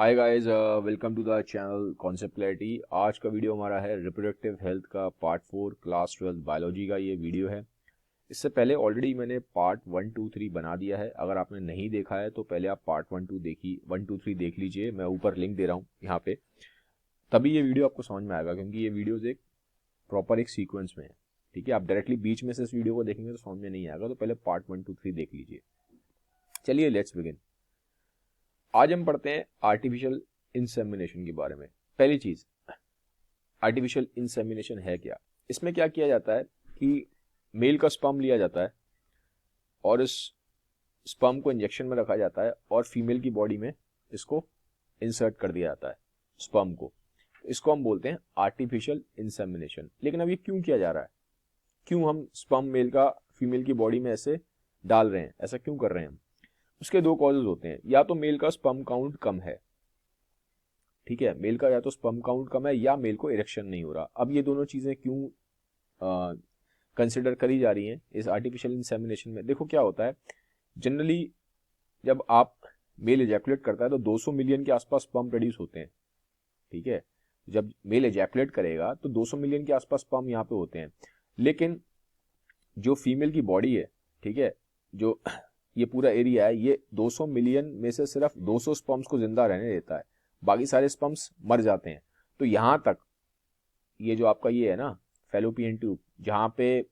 Hi guys, welcome to the channel concept clarity. आज का video हमारा है रिप्रोडक्टिव हेल्थ का पार्ट 4 क्लास 12 बायोलॉजी का ये वीडियो है। इससे पहले ऑलरेडी मैंने पार्ट 1, 2, 3 बना दिया है। अगर आपने नहीं देखा है तो पहले आप पार्ट 1, 2, 3 देख लीजिए। मैं ऊपर लिंक दे रहा हूँ यहाँ पे, तभी ये वीडियो आपको समझ में आएगा, क्योंकि ये वीडियोज एक प्रॉपर एक सीक्वेंस में है। ठीक है, आप डायरेक्टली बीच में से इस वीडियो को देखेंगे तो समझ में नहीं आएगा, तो पहले पार्ट 1, 2, 3 देख लीजिए। चलिए लेट्स बिगिन। आज हम पढ़ते हैं आर्टिफिशियल इंसेमिनेशन के बारे में। पहली चीज, आर्टिफिशियल इंसेमिनेशन है क्या। इसमें क्या किया जाता है कि मेल का स्पर्म लिया जाता है और इस स्पर्म को इंजेक्शन में रखा जाता है और फीमेल की बॉडी में इसको इंसर्ट कर दिया जाता है स्पर्म को। इसको हम बोलते हैं आर्टिफिशियल इंसेमिनेशन। लेकिन अब ये क्यों किया जा रहा है, क्यों हम स्पर्म मेल का फीमेल की बॉडी में ऐसे डाल रहे हैं, ऐसा क्यों कर रहे हैं हम। उसके दो कॉजेज होते हैं। या तो मेल का स्पर्म काउंट कम है, ठीक है, मेल का या तो स्पर्म काउंट कम है या मेल को इरेक्शन नहीं हो रहा। अब ये दोनों चीजें क्यों कंसिडर करी जा रही हैं इस आर्टिफिशियल इंसेमिनेशन में। देखो क्या होता है, जनरली जब आप मेल एजैकुलेट करता है तो 200 मिलियन के आसपास स्पर्म प्रोड्यूस होते हैं। ठीक है, जब मेल एजैकुलेट करेगा तो 200 मिलियन के आसपास स्पर्म यहाँ पे होते हैं। लेकिन जो फीमेल की बॉडी है, ठीक है, जो ये पूरा एरिया है, ये 200 मिलियन में से सिर्फ 200 स्पर्म्स को जिंदा रहने देता है, बाकी सारे स्पर्म्स मर जाते हैं। तो यहां तक ये जो आपका ये है ना फैलोपियन ट्यूब, जहां पे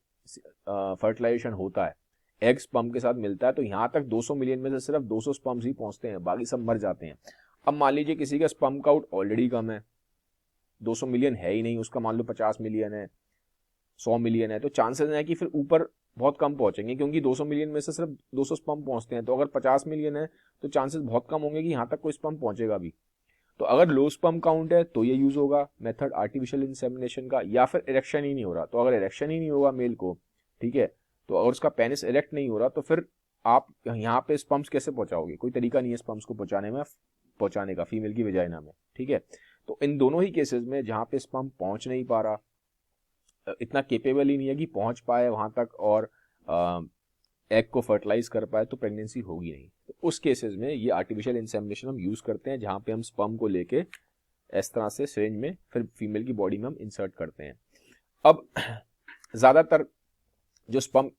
फर्टिलाइजेशन होता है, एग स्पर्म के साथ मिलता है, तो यहां तक 200 मिलियन में से सिर्फ 200 स्पर्म्स ही पहुंचते हैं, बाकी सब मर जाते हैं। अब मान लीजिए किसी का स्पर्म काउंट ऑलरेडी कम है, 200 मिलियन है ही नहीं, उसका मान लो 50 मिलियन है, 100 मिलियन है, तो चांसेस है कि फिर ऊपर बहुत कम पहुंचेंगे, क्योंकि 200 मिलियन में से सिर्फ 200 स्पर्म पहुंचते हैं। तो अगर 50 मिलियन है तो चांसेस बहुत कम होंगे कि यहां तक कोई स्पर्म पहुंचेगा भी। तो अगर लो स्पर्म काउंट है तो ये यूज होगा मेथड आर्टिफिशियल इंसेमिनेशन का। या फिर इरेक्शन ही नहीं हो रहा, तो अगर इरेक्शन ही नहीं होगा मेल को, ठीक है, तो अगर उसका पेनिस इरेक्ट नहीं हो रहा, तो फिर आप यहाँ पे स्पर्म्स कैसे पहुंचाओगे, कोई तरीका नहीं है स्पर्म्स को पहुंचाने का फीमेल की वेजाइना में। ठीक है, तो इन दोनों ही केसेस में जहां पे स्पर्म पहुंच नहीं पा रहा, इतना केपेबल ही नहीं है कि पहुंच पाए वहां तक और एग को फर्टिलाइज कर पाए, तो प्रेगनेंसी होगी नहीं। तो उस केसेस में ये आर्टिफिशियल इंसेमिनेशन हम यूज करते हैं, जहां पे हम स्पर्म को लेके इस तरह से सिरिंज में फिर फीमेल की बॉडी में हम इंसर्ट करते हैं। अब ज्यादातर जो स्पर्म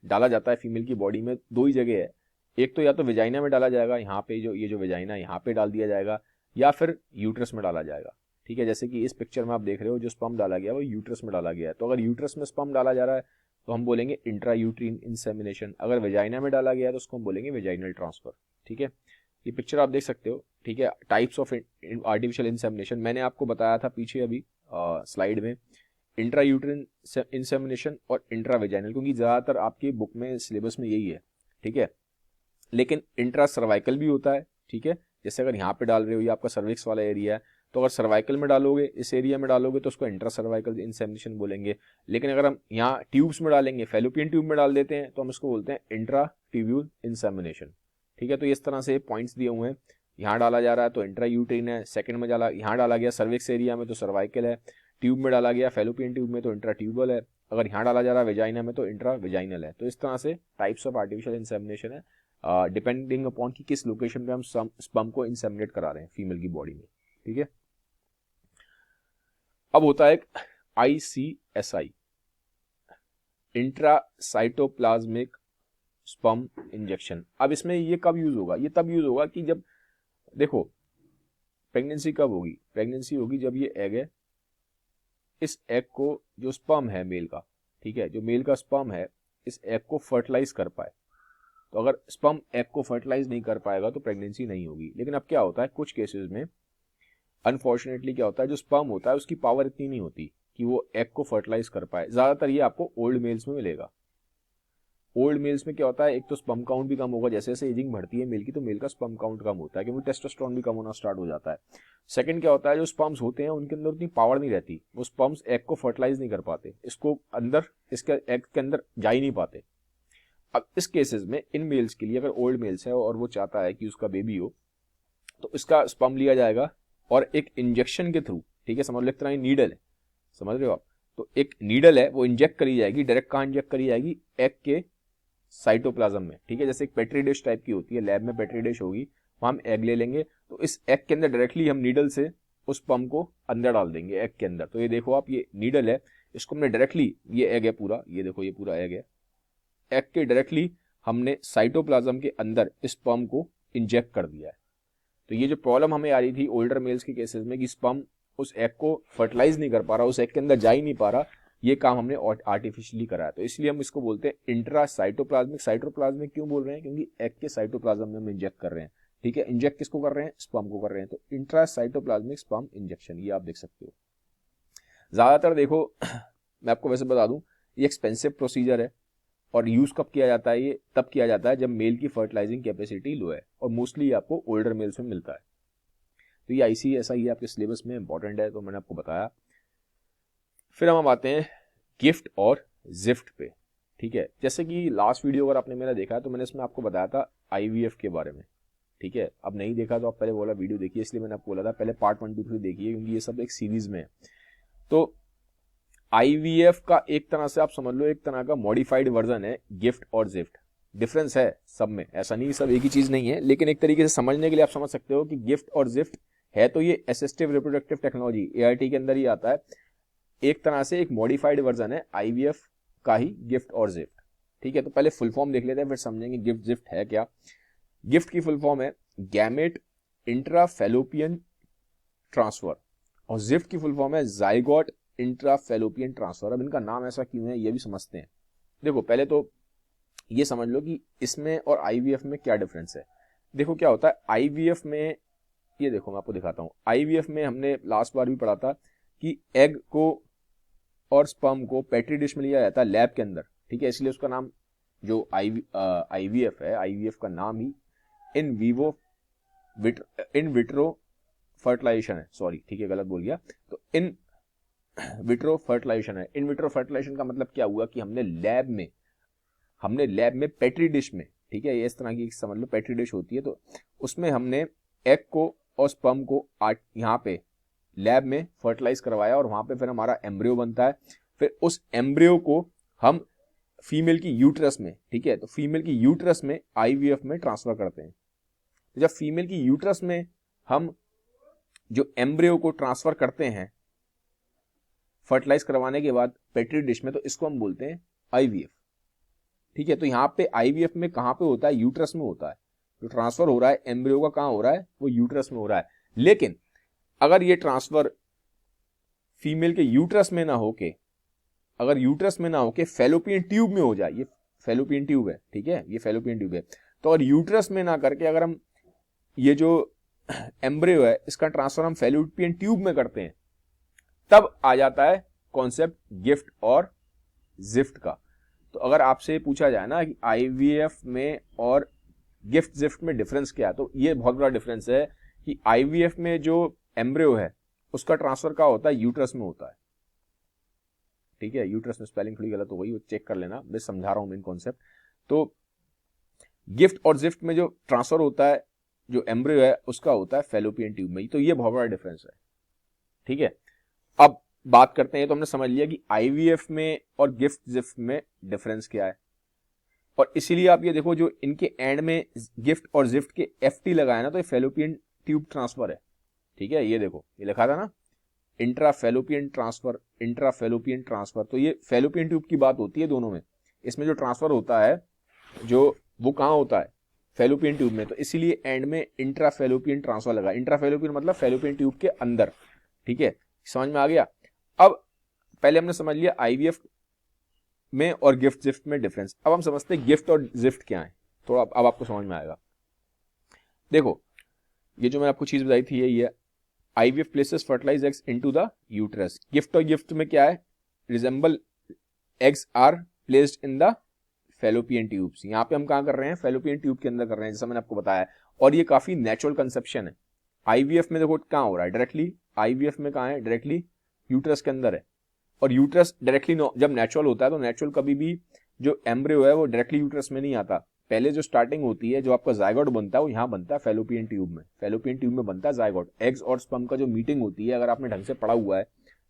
डाला जाता है फीमेल की बॉडी में, दो ही जगह है। एक तो या तो वेजाइना में डाला जाएगा, यहाँ पे जो ये जो वेजाइना यहाँ पे डाल दिया जाएगा, या फिर यूट्रस में डाला जाएगा। ठीक है, जैसे कि इस पिक्चर में आप देख रहे हो, जो स्पर्म डाला गया वो यूट्रस में डाला गया है। तो अगर यूट्रस में स्पर्म डाला जा रहा है तो हम बोलेंगे इंट्रा यूट्रीन इंसेमिनेशन। अगर वेजाइना में डाला गया है तो उसको हम बोलेंगे वेजाइनल ट्रांसफर। ठीक है, ये पिक्चर आप देख सकते हो। ठीक है, टाइप्स ऑफ आर्टिफिशियल इंसेमिनेशन मैंने आपको बताया था पीछे अभी स्लाइड में, इंट्रा यूट्रीन इंसेमिनेशन और इंट्रा वेजाइनल, क्योंकि ज्यादातर आपके बुक में सिलेबस में यही है। ठीक है, लेकिन इंट्रा सर्वाइकल भी होता है। ठीक है, जैसे अगर यहाँ पे डाल रहे हो, ये आपका सर्विक्स वाला एरिया है, तो अगर सर्वाइकल में डालोगे, इस एरिया में डालोगे, तो उसको इंट्रा सर्वाइकल इंसेमिनेशन बोलेंगे। लेकिन अगर हम यहाँ ट्यूब्स में डालेंगे, फैलोपियन ट्यूब में डाल देते हैं, तो हम इसको बोलते हैं इंट्रा ट्यूब्यूल इंसेमिनेशन। ठीक है, तो इस तरह से पॉइंट्स दिए हुए हैं। यहाँ डाला जा रहा है तो इंट्रा यूट्रीन है, सेकंड में यहाँ डाला गया सर्विक्स एरिया में तो सर्वाइकल है, ट्यूब में डाला गया फैलोपियन ट्यूब में तो इंट्रा ट्यूबल है, अगर यहाँ डाला जा रहा है वेजाइना में तो इंट्रा वेजाइनल है। तो इस तरह से टाइप्स ऑफ आर्टिफिशियल इंसेमिनेशन है, डिपेंडिंग अपॉन कि किस लोकेशन पे हम स्पर्म को इंसेमिनेट करा रहे हैं फीमेल की बॉडी में। ठीक है, अब होता है एक ICSI, इंट्रासाइटोप्लाज्मिक स्पर्म इंजेक्शन। अब इसमें ये कब यूज होगा, ये तब यूज होगा कि जब, देखो, प्रेगनेंसी कब होगी, प्रेगनेंसी होगी जब ये एग है, इस एग को जो स्पर्म है मेल का, ठीक है, जो मेल का स्पर्म है, इस एग को फर्टिलाइज कर पाए। तो अगर स्पर्म एग को फर्टिलाइज नहीं कर पाएगा तो प्रेगनेंसी नहीं होगी। लेकिन अब क्या होता है, कुछ केसेस में अनफॉर्चुनेटली क्या होता है, जो स्पर्म होता है उसकी पावर इतनी नहीं होती कि वो एग को फर्टिलाइज कर पाए। ज्यादातर ये आपको ओल्ड मेल्स में मिलेगा। ओल्ड मेल्स में क्या होता है, एक तो स्पर्म काउंट भी कम होगा, जैसे जैसे एजिंग बढ़ती है मेल की, तो मेल का स्पर्म काउंट कम होता है, क्योंकि टेस्टोस्टेरोन भी कम होना स्टार्ट हो जाता है। सेकंड क्या होता है, जो स्पर्म्स होते हैं उनके अंदर उतनी पावर नहीं रहती, वो स्पर्म्स एग को फर्टिलाइज नहीं कर पाते, इसको अंदर, इसके एग के अंदर जा ही नहीं पाते। अब इस केसेस में इन मेल्स के लिए, अगर ओल्ड मेल्स है और वो चाहता है कि उसका बेबी हो, तो इसका स्पर्म लिया जाएगा और एक इंजेक्शन के थ्रू, ठीक है, समझ लो एक तरह नीडल है, समझ रहे हो आप, तो एक नीडल है वो इंजेक्ट करी जाएगी, डायरेक्ट कहाँ इंजेक्ट करी जाएगी, एग के साइटोप्लाज्म में। ठीक है, जैसे एक पेट्री डिश टाइप की होती है, लैब में पेट्री डिश होगी, वहाँ हम एग ले लेंगे, तो इस एग के अंदर डायरेक्टली हम नीडल से उस स्पर्म को अंदर डाल देंगे एग के अंदर। तो ये देखो आप, ये नीडल है, इसको हमने डायरेक्टली, ये एग है पूरा, ये देखो ये पूरा एग है, एग के डायरेक्टली हमने साइटोप्लाज्म के अंदर स्पर्म को इंजेक्ट कर दिया है। तो ये जो प्रॉब्लम हमें आ रही थी ओल्डर मेल्स के केसेस में कि स्पर्म उस एग को फर्टिलाइज नहीं कर पा रहा, उस एग के अंदर जा ही नहीं पा रहा, ये काम हमने आर्टिफिशियली कराया। तो इसलिए हम इसको बोलते हैं इंट्रा साइटोप्लाज्मिक। साइटोप्लाज्मिक क्यों बोल रहे हैं? क्योंकि एग के साइटोप्लाज्म में हम इंजेक्ट कर रहे हैं, ठीक है। इंजेक्ट किसको कर रहे हैं? स्पर्म को कर रहे हैं। तो इंट्रा साइटोप्लाज्मिक स्पर्म इंजेक्शन, ये आप देख सकते हो। ज्यादातर देखो मैं आपको वैसे बता दूं, ये एक्सपेंसिव प्रोसीजर है और यूज कब किया जाता है? ये तब किया जाता है जब मेल की फर्टिलाइजिंग कैपेसिटी लो है, और मोस्टली आपको ओल्डर मेल्स में मिलता है। तो ये IC ऐसा ही आपके सिलेबस में इंपॉर्टेंट है, तो मैंने आपको बताया। फिर हम आते हैं गिफ्ट और जिफ्ट पे, ठीक है। जैसे कि लास्ट वीडियो अगर आपने मेरा देखा है तो मैंने इसमें आपको बताया था IVF के बारे में, ठीक है। अब नहीं देखा तो आप पहले वाला वीडियो देखिए, इसलिए मैंने आपको बोला था पहले पार्ट 1, 2, 3 देखिए, क्योंकि ये सब एक सीरीज में है। तो IVF का एक तरह से आप समझ लो एक तरह का मॉडिफाइड वर्जन है गिफ्ट और जिफ्ट। डिफरेंस है सब में, ऐसा नहीं सब एक ही चीज नहीं है, लेकिन एक तरीके से समझने के लिए आप समझ सकते हो कि गिफ्ट और जिफ्ट है तो ये असिस्टिव रिप्रोडक्टिव टेक्नोलॉजी ART के अंदर ही आता है। एक तरह से एक मॉडिफाइड वर्जन है IVF का ही गिफ्ट और जिफ्ट, ठीक है। तो पहले फुल फॉर्म देख लेते हैं, फिर समझेंगे गिफ्ट जिफ्ट है क्या। गिफ्ट की फुल फॉर्म है गैमेट इंट्राफेलोपियन ट्रांसफर, और जिफ्ट की फुल फॉर्म है जाइगोट इंट्राफेलोपियन ट्रांसफर। अब इनका नाम ऐसा क्यों है ये भी समझते हैं। देखो पहले तो ये समझ लो कि इसमें और IVF में क्या डिफरेंस है। देखो क्या होता है IVF में, ये देखो मैं आपको दिखाता हूं। IVF में हमने लास्ट बार भी पढ़ा था कि एग को और स्पर्म को पेट्री डिश में लिया जाता है लैब के अंदर, ठीक है। इसलिए उसका नाम जो IVF है, IVF का नाम ही इन विट्रो फर्टिलाइजेशन है, सॉरी ठीक है गलत बोल गया। तो इन विट्रो फर्टिलाइजेशन है। इन विट्रो फर्टिलाइजेशन का मतलब क्या हुआ कि हमने लैब में पेट्री डिश में, ठीक है, ये इस तरह की समझ लो पेट्री डिश होती है, तो उसमें हमने एग को और स्पर्म को यहाँ पे लैब में फर्टिलाइज करवाया, और वहां पे फिर हमारा एम्ब्रियो बनता है। फिर उस एम्ब्रियो को हम फीमेल की यूट्रस में, ठीक है, तो फीमेल की यूट्रस में IVF में ट्रांसफर करते हैं। तो जब फीमेल की यूट्रस में हम जो एम्ब्रियो को ट्रांसफर करते हैं फर्टिलाइज करवाने के बाद पेट्री डिश में, तो इसको हम बोलते हैं IVF, ठीक है। तो यहाँ पे IVF में कहां पे होता है? यूट्रस में होता है। जो ट्रांसफर हो रहा है एम्ब्रियो का कहां हो रहा है? वो यूट्रस में हो रहा है। लेकिन अगर ये ट्रांसफर फीमेल के यूट्रस में ना होके, अगर यूट्रस में ना होके फैलोपियन ट्यूब में हो जाए, ये फैलोपियन ट्यूब है, ठीक है, ये फैलोपियन ट्यूब है, तो अगर यूट्रस में ना करके अगर हम ये जो एम्ब्रियो है इसका ट्रांसफर हम फैलोपियन ट्यूब में करते हैं, तब आ जाता है कॉन्सेप्ट गिफ्ट और जिफ्ट का। तो अगर आपसे पूछा जाए ना कि IVF में और गिफ्ट जिफ्ट में डिफरेंस क्या है, तो ये बहुत बड़ा डिफरेंस है कि IVF में जो एम्ब्रियो है उसका ट्रांसफर क्या होता है? यूट्रस में होता है, ठीक है। यूट्रस में स्पेलिंग थोड़ी गलत हो गई, वो चेक कर लेना, मैं समझा रहा हूं मेन कॉन्सेप्ट। तो गिफ्ट और जिफ्ट में जो ट्रांसफर होता है, जो एम्ब्रियो है उसका होता है फैलोपियन ट्यूब में। तो ये बहुत बड़ा डिफरेंस है, ठीक है। अब बात करते हैं, तो हमने समझ लिया कि IVF में और गिफ्ट जिफ्ट में डिफरेंस क्या है, और इसीलिए आप ये देखो जो इनके एंड में गिफ्ट और जिफ्ट के FT लगाया ना, तो ये फैलोपियन ट्यूब ट्रांसफर है, ठीक है। ये देखो ये लिखा था ना इंट्राफेलोपियन ट्रांसफर, इंट्राफेलोपियन ट्रांसफर, तो ये फैलोपियन ट्यूब की बात होती है दोनों में। इसमें जो ट्रांसफर होता है जो वो कहाँ होता है? फैलोपियन ट्यूब में। तो इसीलिए एंड में इंट्राफेलोपियन ट्रांसफर लगा। इंट्राफेलोपियन मतलब फैलोपियन ट्यूब के अंदर, ठीक है। समझ में आ गया? अब पहले हमने समझ लिया IVF में और गिफ्ट जिफ्ट में डिफरेंस। अब हम समझते हैं गिफ्ट और जिफ्ट क्या है, थोड़ा अब आपको समझ में आएगा। देखो ये जो मैं आपको चीज बताई थी ये IVF places fertilise eggs into the uterus. GIFT और गिफ्ट में क्या है? Resemble eggs are placed in the Fallopian tubes. यहाँ पे हम कहाँ कर रहे हैं? फैलोपियन ट्यूब के अंदर कर रहे हैं, जैसा मैंने आपको बताया। और ये काफी नेचुरल कंसेप्शन है। IVF में देखो कहाँ हो रहा है डायरेक्टली, IVF में कहाँ है? डायरेक्टली यूट्रस के अंदर है। और यूट्रस डायरेक्टली जब नेचुरल होता है तो नेचुरल कभी भी जो एम्ब्रियो है वो डायरेक्टली यूट्रस में नहीं आता। पहले जो स्टार्टिंग होती है, जो आपका जायगोट बनता है, वो यहाँ बनता है फैलोपियन ट्यूब में। फैलोपियन ट्यूब में बनता है जायगोट। एग्स और स्पर्म का जो मीटिंग होती है, अगर आपने ढंग से पढ़ा हुआ है,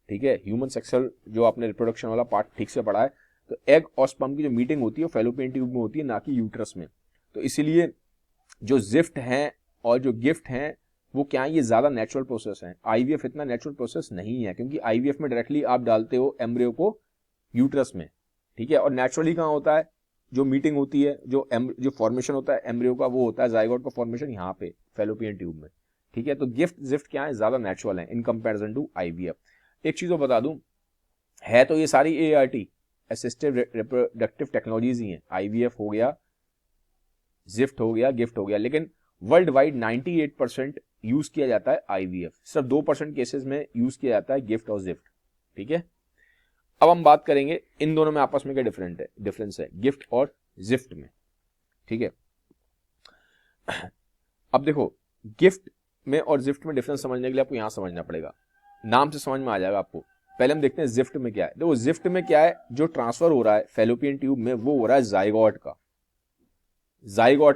ठीक है, ह्यूमन सेक्सुअल जो आपने रिप्रोडक्शन वाला पार्ट ठीक से पढ़ा है, तो एग और स्पर्म की जो मीटिंग होती है वो फैलोपियन ट्यूब में होती है, ना कि यूट्रस में। तो इसीलिए जो जिफ्ट हैं और जो गिफ्ट हैं वो क्या है, ये ज़्यादा नेचुरल प्रोसेस है। आईवीएफ इतना नेचुरल प्रोसेस नहीं है, क्योंकि आईवीएफ में डायरेक्टली आप डालते हो एम्ब्रियो को यूट्रस में, ठीक है। और नेचुरली कहाँ होता है, जो मीटिंग होती है, जो फॉर्मेशन होता है एम्ब्रियो का, वो होता है जाइगोट का फॉर्मेशन यहाँ पे फैलोपियन ट्यूब में, ठीक है। तो गिफ्ट क्या है, ज़्यादा नेचुरल है इन कंपेरिजन टू आईवीएफ। एक चीज़ और बता दूं, है तो ये सारी एआरटी असिस्टिव रिप्रोडक्टिव टेक्नोलॉजीज ही हैं। आईवीएफ हो गया, जिफ्ट हो गया, गिफ्ट हो गया, लेकिन वर्ल्ड वाइड 98% यूज किया जाता है आईवीएफ। सिर्फ 2% केसेस में यूज किया जाता है गिफ्ट और जिफ्ट, ठीक है। अब हम बात करेंगे इन दोनों में आपस में क्या डिफरेंस है गिफ्ट और जिफ्ट में, ठीक है। अब देखो, गिफ्ट में और जिफ्ट में डिफरेंस समझने के लिए आपको यहां समझना पड़ेगा, नाम से समझ में आ जाएगा आपको। पहले हम देखते हैं जिफ्ट में क्या है। देखो जिफ्ट में क्या है, जो ट्रांसफर हो रहा है फैलोपियन ट्यूब में वो हो रहा है जाइगोट का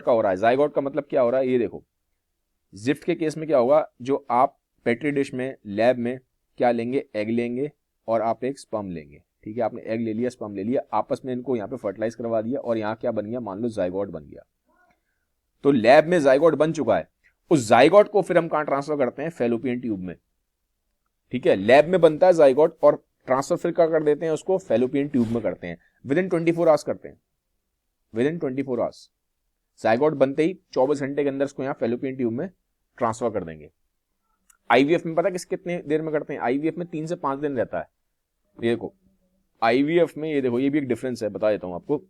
हो रहा है। जाइगोट का मतलब क्या हो रहा है, ये देखो। जिफ्ट के केस में क्या होगा, जो आप पेट्री डिश में लैब में क्या लेंगे, एग लेंगे और आप एक स्पर्म लेंगे, ठीक है। आपने एग ले लिया, स्पर्म ले लिया, आपस में इनको यहाँ पे फर्टिलाइज करवा दिया और यहाँ क्या बन गया, मान लो जाइगोट बन गया। तो लैब में जाइगोट बन चुका है, उस जाइगोट को फिर हम कहां ट्रांसफर करते हैं, फैलोपियन ट्यूब में, ठीक है। लैब में बनता है जाइगोट और ट्रांसफर फिर क्या कर देते हैं, उसको फैलोपियन ट्यूब में करते हैं। विद इन 24 आवर्स करते हैं, विद इन 24 आवर्स। जाइगोट बनते ही 24 घंटे के अंदर इसको यहाँ फैलोपियन ट्यूब में ट्रांसफर कर देंगे। आईवीएफ में पता कितने देर में करते हैं, आईवीएफ में 3 से 5 दिन रहता है। ये देखो आईवीएफ में, ये देखो ये भी एक डिफरेंस है, बता देता हूं आपको।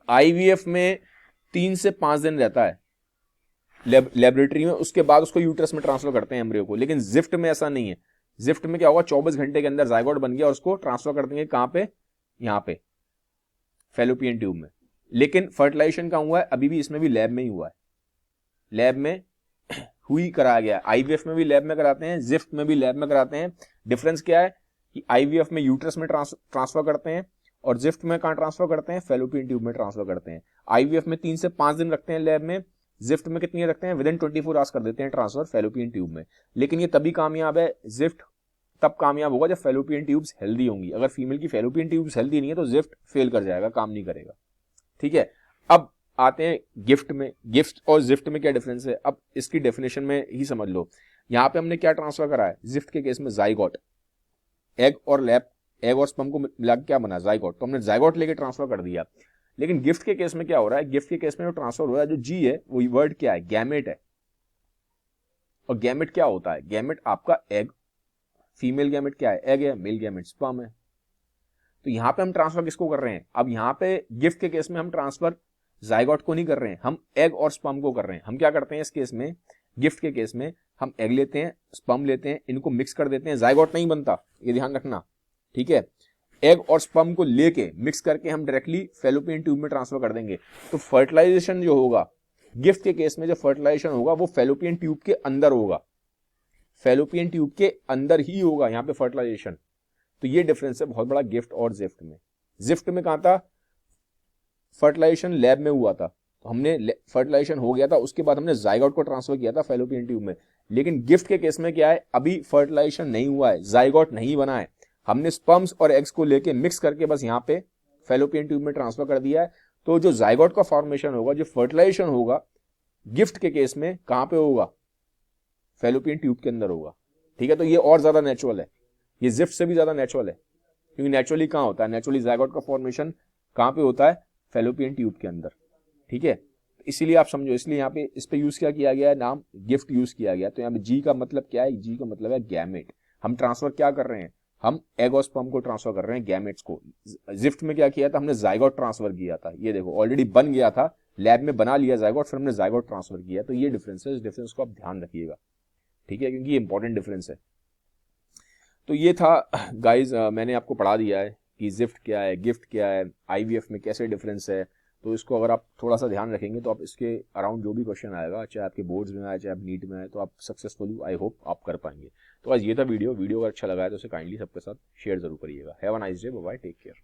आईवीएफ में 3 से 5 दिन रहता है लेबोरेटरी में, उसके बाद उसको यूट्रस में ट्रांसफर करते हैं एम्ब्रियो को। लेकिन जिफ्ट में ऐसा नहीं है। जिफ्ट में क्या होगा, 24 घंटे के अंदर जाइगोट बन गया और उसको ट्रांसफर कर देंगे कहां पे, यहां पे फैलोपियन ट्यूब में। लेकिन फर्टिलाइजेशन कहां हुआ है, अभी भी इसमें भी लैब में ही हुआ है, लैब में हुई कराया गया। आईवीएफ में भी लैब में कराते हैं, जिफ्ट में भी लैब में कराते हैं। डिफरेंस क्या है कि आईवीएफ में यूट्रस में ट्रांसफर करते हैं और जिफ्ट में कहां ट्रांसफर करते हैं, फैलोपियन ट्यूब में ट्रांसफर करते हैं। आईवीएफ में 3 से 5 दिन रखते हैं लैब में, जिफ्ट में कितनी रखते हैं, विद इन 24 आवर्स कर देते हैं ट्रांसफर फैलोपियन ट्यूब में। लेकिन ये तभी कामयाब है, जिफ्ट तब कामयाब होगा जब फैलोपियन ट्यूब्स हेल्दी होंगी। अगर फीमेल की फैलोपियन ट्यूब्स हेल्दी नहीं है तो जिफ्ट फेल कर जाएगा, काम नहीं करेगा, ठीक है। अब आते हैं गिफ्ट में। गिफ्ट और जिफ्ट में क्या डिफरेंस है, अब इसकी डेफिनेशन में ही समझ लो। यहां पे हमने क्या ट्रांसफर करा है, जिफ्ट के केस में जाइगोट, एग और स्पर्म को मिला क्या बना, जाइगोट, तो हमने जाइगोट लेके ट्रांसफर कर दिया। लेकिन गिफ्ट के केस में क्या हो रहा है, गिफ्ट के केस में जो ट्रांसफर हो रहा है, जो जी है वो वर्ड क्या है, गैमेट है। और गैमेट क्या होता है, गैमेट आपका एग, फीमेल गैमेट क्या है, एग है, मेल गैमेट स्पर्म है। तो यहां पे हम ट्रांसफर किसको कर रहे हैं, अब यहां पे गिफ्ट के केस में हम ट्रांसफर जाइगोट को नहीं कर रहे हैं, हम एग और स्पर्म को कर रहे हैं। हम क्या करते हैं इस केस में, गिफ्ट के केस में हम एग लेते हैं, स्पर्म लेते हैं, इनको मिक्स कर देते हैं, जाइगोट नहीं बनता, ये ध्यान रखना, ठीक है। एग और स्पर्म को लेके मिक्स करके हम डायरेक्टली फैलोपियन ट्यूब में ट्रांसफर कर देंगे। तो फर्टिलाइजेशन जो होगा गिफ्ट के केस में, जो फर्टिलाइजेशन होगा वो फैलोपियन ट्यूब के अंदर होगा, फैलोपियन ट्यूब के अंदर ही होगा यहाँ पे फर्टिलाइजेशन। तो ये डिफरेंस है बहुत बड़ा गिफ्ट और जिफ्ट में। जिफ्ट में कहां था, फर्टिलाइजेशन लैब में हुआ था, तो हमने फर्टिलाइजेशन हो गया था, उसके बाद हमने जाइगोट को ट्रांसफर किया था फैलोपियन ट्यूब में। लेकिन गिफ्ट के केस में क्या है, अभी फर्टिलाइजेशन नहीं हुआ है, जाइगोट नहीं बना है, हमने स्पर्म्स और एग्स को लेके मिक्स करके बस यहाँ पे फैलोपियन ट्यूब में ट्रांसफर कर दिया है। तो जो जाइगोट का फॉर्मेशन होगा, जो फर्टिलाइजेशन होगा गिफ्ट के केस में कहां पे होगा, फैलोपियन ट्यूब के अंदर होगा, ठीक है। तो ये और ज्यादा नेचुरल है, ये जिफ्ट से भी ज्यादा नेचुरल है, क्योंकि नेचुरली कहां होता है, नेचुरली जाइगोट का फॉर्मेशन कहां पे होता है, फैलोपियन ट्यूब के अंदर, ठीक है। इसीलिए आप समझो, इसलिए यहाँ पे इस पे यूज क्या किया गया है, नाम गिफ्ट यूज किया गया। तो यहाँ पे जी का मतलब क्या है, जी का मतलब है गैमेट। हम ट्रांसफर क्या कर रहे हैं, हम एग और स्पर्म को ट्रांसफर कर रहे हैं, गैमेट्स को। जिफ्ट में क्या किया था, हमने जाइगोट ट्रांसफर किया था, ये देखो ऑलरेडी बन गया था, लैब में बना लिया जाइगोट, फिर हमने जाइगोट ट्रांसफर किया। तो ये डिफरेंस है, इस डिफरेंस को आप ध्यान रखिएगा, ठीक है, क्योंकि ये इंपॉर्टेंट डिफरेंस है। तो ये था गाइज, मैंने आपको पढ़ा दिया है कि जिफ्ट क्या है, गिफ्ट क्या है, आईवीएफ में कैसे डिफरेंस है। तो इसको अगर आप थोड़ा सा ध्यान रखेंगे तो आप इसके अराउंड जो भी क्वेश्चन आएगा, चाहे आपके बोर्ड्स में आए, चाहे आप नीट में आए, तो आप सक्सेसफुली आई होप आप कर पाएंगे। तो आज ये था वीडियो अगर अच्छा लगा है तो उसे काइंडली सबके साथ शेयर जरूर करिएगा। Have a nice day, bye bye, take care.